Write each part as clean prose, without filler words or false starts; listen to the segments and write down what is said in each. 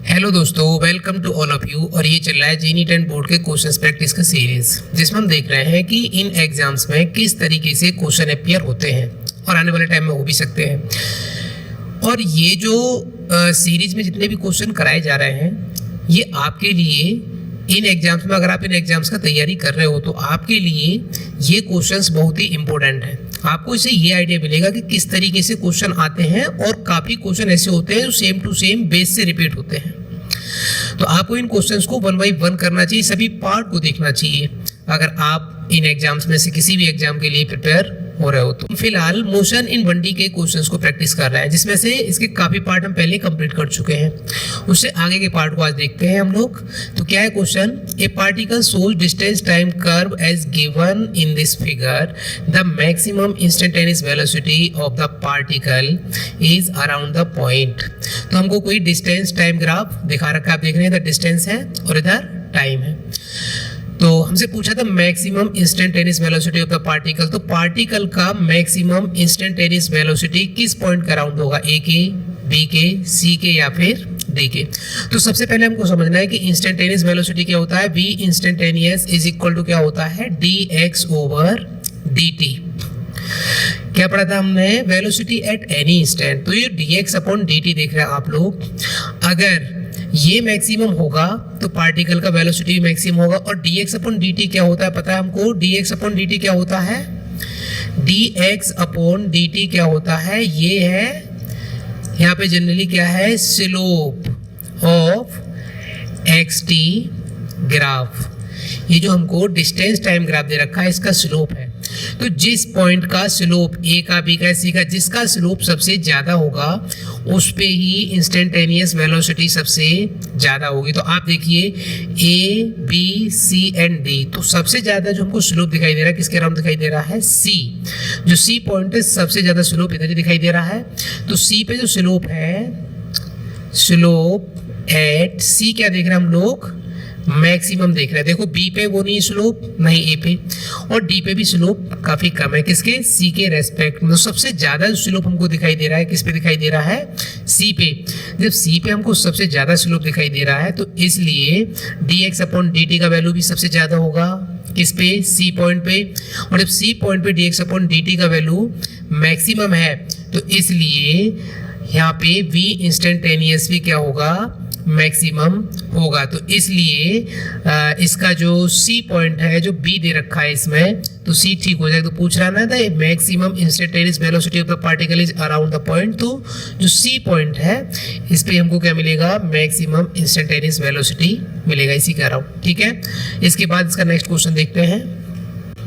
Hello दोस्तों, welcome to all of you. और ये चल रहा है जेईई 10 बोर्ड के क्वेश्चंस प्रैक्टिस का सीरीज, जिसमें हम देख रहे हैं कि इन एग्जाम्स में किस तरीके से क्वेश्चन अपियर होते हैं और आने वाले टाइम में हो भी सकते हैं। और ये जो सीरीज में जितने भी क्वेश्चन कराए जा रहे हैं, ये आपके लिए इन एग्जाम्स में, अगर आप इन एग्जाम्स का तैयारी कर रहे हो तो आपके लिए ये क्वेश्चंस बहुत ही इंपॉर्टेंट हैं। आपको इससे ये आइडिया मिलेगा कि किस तरीके से क्वेश्चन आते हैं, और काफ़ी क्वेश्चन ऐसे होते हैं जो सेम टू सेम बेस से रिपीट होते हैं। तो आपको इन क्वेश्चंस को वन बाई वन करना चाहिए, सभी पार्ट को देखना चाहिए अगर आप इन एग्जाम्स में से किसी भी एग्जाम के लिए प्रिपेयर हो रहे हो। तो फिलहाल मोशन इन 1D के क्वेश्चंस को प्रैक्टिस कर रहा है, जिसमें से इसके काफ़ी पार्ट हम पहले कंप्लीट कर चुके हैं। उससे आगे के पार्ट को आज देखते हैं हम लोग। तो क्या है question? A particle shows distance time curve as given in this figure. The maximum instantaneous velocity of the particle is around the point. तो हमको कोई डिस्टेंस टाइम ग्राफ दिखा रखा है, आप देख रहे हैं, इधर डिस्टेंस है और इधर टाइम है। तो हमसे पूछा था maximum instantaneous velocity of the particle. तो पार्टिकल का मैक्सिमम इंस्टेंटेनियस वेलोसिटी किस पॉइंट का अराउंड होगा? ए के, बी के, सी के या फिर डी के? तो सबसे पहले हमको समझना है कि इंस्टेंटेनियस वेलोसिटी क्या होता है। V instantaneous is equal to क्या होता है? D x over d t. क्या पढ़ा था हमने? Velocity at any instant. तो ये d x upon d t देख रहे हैं आप लोग। अगर ये मैक्सिमम होगा तो पार्टिकल का वेलोसिटी भी मैक्सिमम होगा। और dx अपॉन dt क्या होता है पता है हमको? dx अपॉन dt क्या होता है? dx अपॉन dt क्या होता है? ये है यहाँ पे जनरली क्या है? Slope of xt graph. ये जो हमको डिस्टेंस टाइम ग्राफ दे रखा है, इसका स्लोप है। तो जिस पॉइंट का स्लोप ए का, बी का, सी का, जिसका स्लोप सबसे ज्यादा होगा उस पे ही इंस्टेंटेनियस वेलोसिटी सबसे ज्यादा होगी। तो आप देखिए ए, बी, सी एंड डी, तो सबसे ज्यादा जो हमको स्लोप दिखाई दे रहा है किसके अराउंड दिखाई दे रहा है? सी। जो सी पॉइंट है सबसे ज्यादा स्लोप इधर ही दिखाई दे रहा है। तो सी पे जो स्लोप है, स्लोप एट सी क्या देख रहे हैं हम लोग? मैक्सिमम देख रहे हैं। देखो बी पे वो नहीं स्लोप, नहीं ए पे, और डी पे भी स्लोप काफी कम है। किसके? सी के रेस्पेक्ट में। तो सबसे ज्यादा स्लोप हमको दिखाई दे रहा है किस पे दिखाई दे रहा है? सी पे। जब सी पे हमको सबसे ज्यादा स्लोप दिखाई दे रहा है तो इसलिए D x upon d T का वैल्यू भी सबसे ज्यादा होगा किस पे? सी पॉइंट पे। और जब सी पॉइंट पे D x upon d T का वैल्यू मैक्सिमम है तो इसलिए यहाँ पे वी इंस्टेंटेनियस भी क्या होगा? मैक्सिमम होगा। तो इसलिए इसका जो सी पॉइंट है, जो बी दे रखा है इसमें, तो सी ठीक हो जाएगा। तो पूछ रहा ना था maximum instantaneous velocity of the particle is around the point. तो जो सी पॉइंट है इस पे हमको क्या मिलेगा? मैक्सिमम इंस्टेंटेनियस वेलोसिटी मिलेगा इसी के अराउंड। ठीक है, इसके बाद इसका नेक्स्ट क्वेश्चन देखते हैं।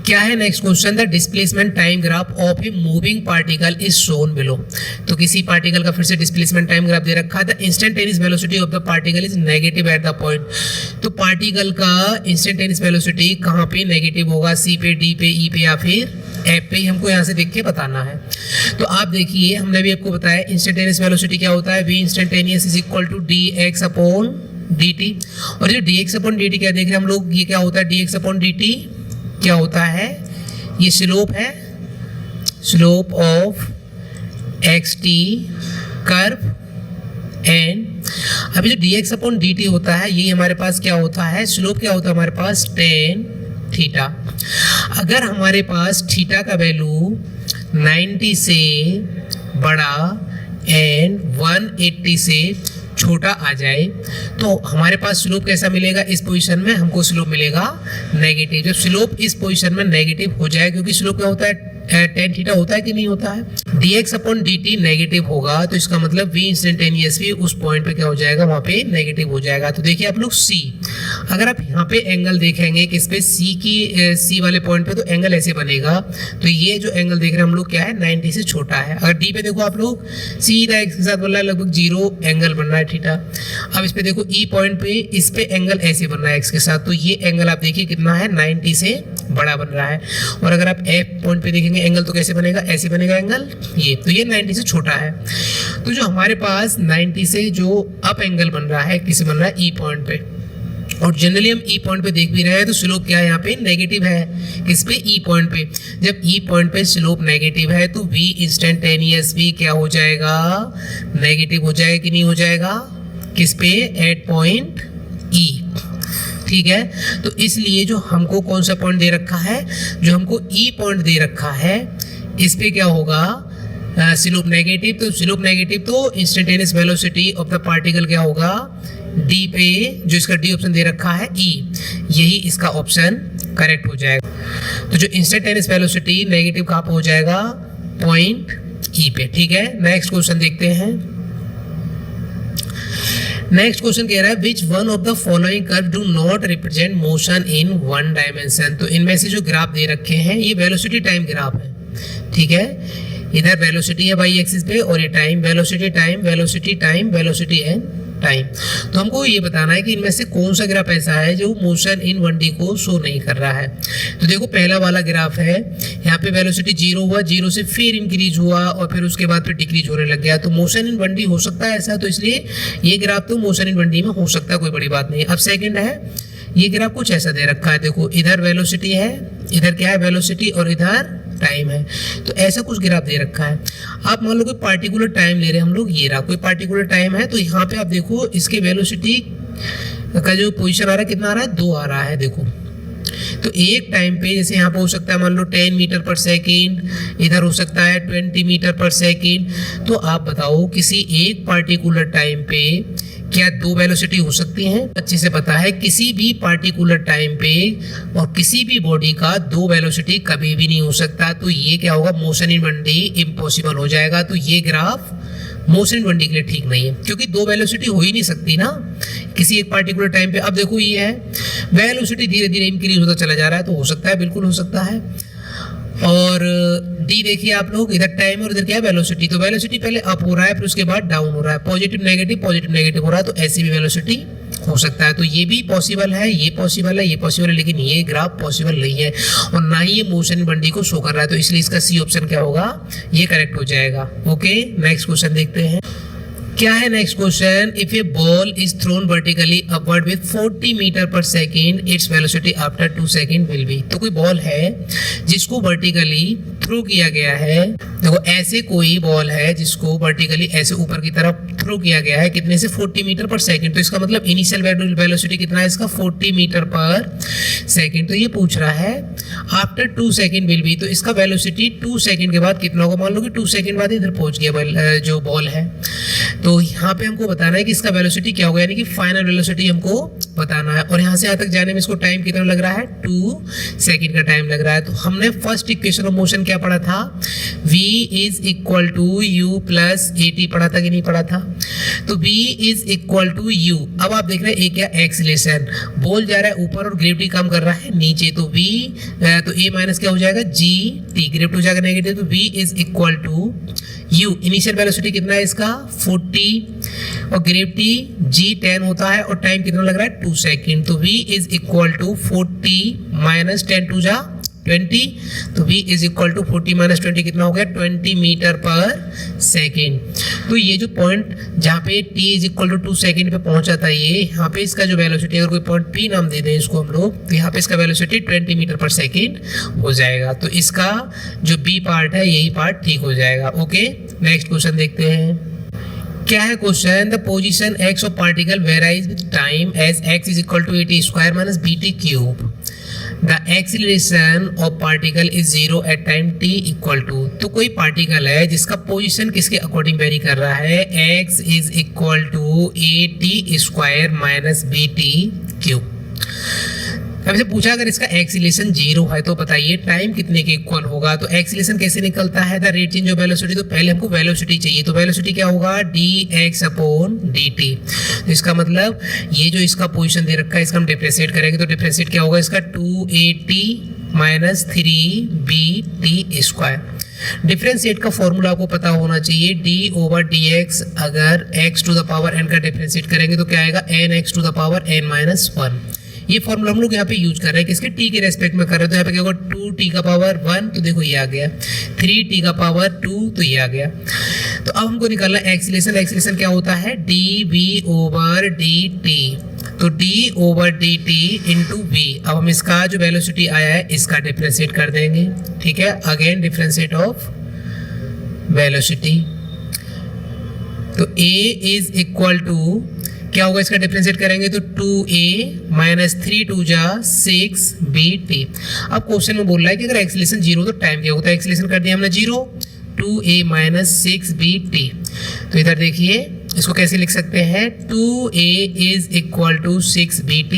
क्या है next question? The displacement time graph of a moving particle is shown below. तो किसी पार्टिकल का फिर से डिस्प्लेसमेंट टाइम ग्राफ दे रखा है। The instantaneous velocity of the particle is negative at the point. तो पार्टिकल का इंस्टेंटेनियस वेलोसिटी कहाँ पे नेगेटिव होगा? सी पे, डी पे, ई पे या फिर एफ पे? हमको यहाँ से देख के बताना है। तो आप देखिए, हमने भी आपको बताया इंस्टेंटेनियस वेलोसिटी क्या होता है? V instantaneous is equal to d x upon d t. और ये d x upon d t क्या देख रहे हैं हम लोग? ये क्या होता है? D x upon d t क्या होता है? ये स्लोप है, slope of x T curve. And अभी जो D x upon d T होता है, ये हमारे पास क्या होता है? स्लोप क्या होता है हमारे पास? Tan theta. अगर हमारे पास थीटा का वैल्यू 90 से बड़ा एंड 180 से छोटा आ जाए तो हमारे पास स्लोप कैसा मिलेगा? इस पोजीशन में हमको स्लोप मिलेगा नेगेटिव। जब स्लोप इस पोजीशन में नेगेटिव हो जाए, क्योंकि स्लोप क्या होता है? टेन थीटा होता है कि नहीं होता है? dx अपॉन dt नेगेटिव होगा तो इसका मतलब v इंस्टेंटेनियस भी उस पॉइंट पे क्या हो जाएगा? वहां पे नेगेटिव हो जाएगा। तो देखिए आप लोग c, अगर आप यहाँ पे एंगल देखेंगे किस पे? c वाले पॉइंट पे, तो एंगल ऐसे बनेगा। तो ये जो एंगल देख रहे हैं हम लोग क्या है? 90 से छोटा है। अगर d पे देखो आप लोग, सीधा x के साथ बन रहा है, लगभग 0 एंगल बन रहा है थीटा। अब इस पे देखो e पॉइंट पे, इस पे एंगल ऐसे बन रहा है x के साथ, तो ये एंगल आप देखिए कितना है? 90 से बड़ा बन रहा है। और अगर आप f पॉइंट पे देखेंगे एंगल तो कैसे बनेगा? ऐसे बनेगा एंगल ये, तो ये 90 से छोटा है। तो जो हमारे पास 90 से जो अप एंगल बन रहा है, किसे बन रहा है? ई पॉइंट पे। और जनरली हम ई पॉइंट पे देख भी रहे हैं तो स्लोप क्या है यहाँ पे? नेगेटिव है। किस पे? ई पॉइंट पे। जब ई पॉइंट पे स्लोप नेगेटिव है तो वी इंस्टेंटेनियस भी क्या हो जाएगा? नेगेटिव हो जाएगा कि नहीं हो जाएगा? किस पे, एट पॉइंट ई, ठीक है। तो इसलिए जो हमको कौन सा पॉइंट दे रखा है, जो हमको ई पॉइंट दे रखा है, इस पे क्या होगा, स्लोप नेगेटिव। तो स्लोप नेगेटिव तो instantaneous velocity of the particle क्या होगा, डी पे, जो इसका डी ऑप्शन दे रखा है ई, यही इसका ऑप्शन करेक्ट हो जाएगा। तो जो इंस्टेंटेनियस वेलोसिटी नेगेटिव कहाँ पे हो जाएगा, पॉइंट ई पे, ठीक है। नेक्स्ट क्वेश्चन देखते हैं। नेक्स्ट क्वेश्चन कह रहा है which one of the following curve do not represent motion in one dimension. तो इनमें से जो ग्राफ दे रखे हैं ये वेलोसिटी टाइम ग्राफ है, ठीक है। इधर वेलोसिटी है वाई एक्सिस पे और ये time, velocity time, velocity time, velocity and time. तो हमको ये बताना है कि इनमें से कौन सा ग्राफ ऐसा है जो मोशन इन 1D को शो नहीं कर रहा है। तो देखो पहला वाला ग्राफ है, यहाँ पे वेलोसिटी 0 हुआ, 0 से फिर इंक्रीज हुआ और फिर उसके बाद फिर डिक्रीज होने लग गया। तो मोशन इन 1D हो सकता है ऐसा, तो इसलिए ये ग्राफ तो मोशन इन 1D में हो सकता है, कोई बड़ी बात नहीं है। अब सेकंड है, ये ग्राफ कुछ ऐसा दे रखा है, देखो इधर वेलोसिटी है, इधर क्या है वेलोसिटी और इधर टाइम है। तो ऐसा कुछ ग्राफ दे रखा है। आप मान लो कोई पार्टिकुलर टाइम ले रहे हैं हम लोग, ये रहा कोई पार्टिकुलर टाइम है, तो यहाँ पे आप देखो इसके वेलोसिटी का जो पोजीशन आ रहा है कितना आ रहा है, 2 आ रहा है, देखो। तो एक टाइम पे जैसे यहाँ पे हो सकता है मान लो 10 मीटर पर सेकेंड, इधर हो सकता है 20 मीटर पर सेकेंड। तो आप बताओ किसी एक पार्टिकुलर टाइम पे क्या 2 वेलोसिटी हो सकती हैं? अच्छे से पता है किसी भी पार्टिकुलर टाइम पे और किसी भी बॉडी का 2 वेलोसिटी कभी भी नहीं हो सकता। तो ये क्या होगा, मोशन इन 1D इम्पॉसिबल हो जाएगा। तो ये ग्राफ मोशन इन 1D के लिए ठीक नहीं है, क्योंकि 2 वेलोसिटी हो ही नहीं सकती ना किसी एक पार्टिकुलर टाइम पे। अब देखो ये है वेलोसिटी धीरे धीरे इंक्रीज होता चला जा रहा है, तो हो सकता है, बिल्कुल हो सकता है। और डी देखिए आप लोग, इधर टाइम और इधर क्या है वेलोसिटी। तो वेलोसिटी पहले अप हो रहा है फिर उसके बाद डाउन हो रहा है, पॉजिटिव नेगेटिव हो रहा है, तो ऐसी भी वेलोसिटी हो सकता है। तो ये भी पॉसिबल है, ये पॉसिबल है, ये पॉसिबल है, लेकिन ये ग्राफ पॉसिबल नहीं है और ना ही ये मोशन इन 1D को शो कर रहा है। तो इसलिए इसका सी ऑप्शन क्या होगा, ये करेक्ट हो जाएगा। ओके, नेक्स्ट क्वेश्चन देखते हैं। क्या है next question, if a ball is thrown vertically upward with 40 metre per second, its velocity after 2 second will be. तो कोई बॉल है जिसको वर्टिकली थ्रो किया गया है, देखो ऐसे कोई बॉल है जिसको वर्टिकली ऐसे ऊपर की तरफ थ्रो किया गया है, कितने से 40 मीटर पर सेकेंड। तो इसका मतलब इनिशियल वेलोसिटी कितना है इसका, 40 मीटर पर सेकेंड। तो ये पूछ रहा है आफ्टर 2 सेकेंड विल बी, तो इसका वेलोसिटी 2 सेकेंड के बाद कितना होगा। मान लो कि 2 सेकेंड बाद इधर पहुंच गया जो बॉल है, तो यहाँ पे हमको बताना है कि इसका वेलोसिटी क्या होगा, यानी कि फाइनल वेलोसिटी हमको बताना है। और यहाँ से यहाँ तक जाने में इसको टाइम कितना लग रहा है, 2 सेकेंड का टाइम लग रहा है। तो हमने फर्स्ट इक्वेशन ऑफ मोशन क्या पढ़ा था, v is equal to u plus at पढ़ा था कि नहीं पढ़ा था। तो v is equal to u. अब आप देख रहे हैं क्या, एक्सीलरेशन, बॉल जा रहा है ऊपर और ग्रेविटी काम कर रहा है नीचे। तो v तो a माइनस क्या हो जाएगा, gt, ग्रेविटी हो जाएगा नेगेटिव। तो v is equal to u, initial velocity कितना है इसका 40 और ग्रेविटी g 10 होता है और टाइम कितना लग रहा है 2 सेकेंड। तो v is equal to 40 minus 10 टू जा 20, तो v is equal to 40 minus 20 कितना हो गया 20 मीटर पर सेकेंड। तो ये जो पॉइंट जहाँ पे t is equal to 2 second पे पहुंचा था, ये यहाँ पे इसका जो वेलोसिटी, अगर कोई पॉइंट p नाम दे दें इसको हम लोग, तो यहाँ पे इसका वेलोसिटी 20 मीटर पर सेकेंड हो जाएगा। तो इसका जो b पार्ट है यही पार्ट ठीक हो जाएगा। ओके, नेक्स्ट क्वेश्चन देखते हैं। क्या है question, the position x of particle varies with time as x is equal to at square minus bt cube. The acceleration of particle is 0 at time t equal to। तो कोई particle है जिसका position किसके according very कर रहा है, x is equal to at square minus bt cube. अब से पूछा अगर इसका एक्सीलरेशन 0 है तो बताइए टाइम कितने के इक्वल होगा। तो एक्सीलरेशन कैसे निकलता है, the rate change of velocity. तो पहले हमको वेलोसिटी चाहिए, तो वेलोसिटी क्या होगा, dx अपॉन dt। तो इसका मतलब ये जो इसका पोजीशन दे रखा है इसका हम डिफरेंशिएट करेंगे, तो डिफरेंशिएट क्या होगा इसका 2at minus 3bt square. Differentiate का फॉर्मूला आपको पता होना चाहिए, d ओवर dx। अगर x to the power n का डिफरेंशिएट करेंगे तो क्या आएगा, nx to the power n minus 1। ये फॉर्मूला हम लोग यहाँ पे यूज कर रहे हैं किसके, t के रेस्पेक्ट में कर रहे हैं। तो यहाँ पे क्या होगा 2t का पावर 1, तो देखो ये आ गया, 3t का पावर 2, तो ये आ गया। तो अब हमको निकालना एक्सीलरेशन। एक्सीलरेशन क्या होता है, dv ओवर dt। तो d over dt into v। अब हम इसका जो वेलोसिटी आया है इसका डिफरेंशिएट कर देंगे, ठीक है। Again differentiate of velocity. तो a इज इक्वल टू क्या होगा इसका डिफरेंशिएट करेंगे तो 2a माइनस 3 2 जा 6bt। अब क्वेश्चन में बोल रहा है कि अगर एक्सीलरेशन 0 तो टाइम क्या होता है, एक्सीलरेशन कर दिया हमने 0, 2a माइनस 6bt। तो इधर देखिए इसको कैसे लिख सकते हैं, 2a is equal to 6bt,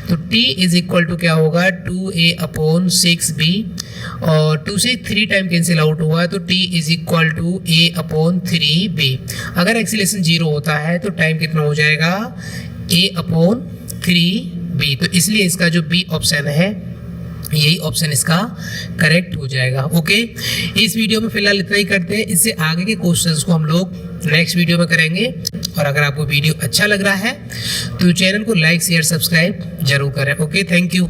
तो t इज इक्वल टू क्या होगा 2a अपॉन 6b, और 2 से 3 टाइम कैंसिल आउट हुआ तो t is equal to a upon 3b। अगर एक्सीलरेशन 0 होता है तो टाइम कितना हो जाएगा a अपॉन 3b, तो इसलिए इसका जो b ऑप्शन है यही ऑप्शन इसका करेक्ट हो जाएगा। ओके, इस वीडियो में फिलहाल इतना ही करते हैं, इससे आगे के क्वेश्चंस को हम लोग नेक्स्ट वीडियो में करेंगे। और अगर आपको वीडियो अच्छा लग रहा है तो चैनल को लाइक शेयर सब्सक्राइब जरूर करें। Okay, thank you.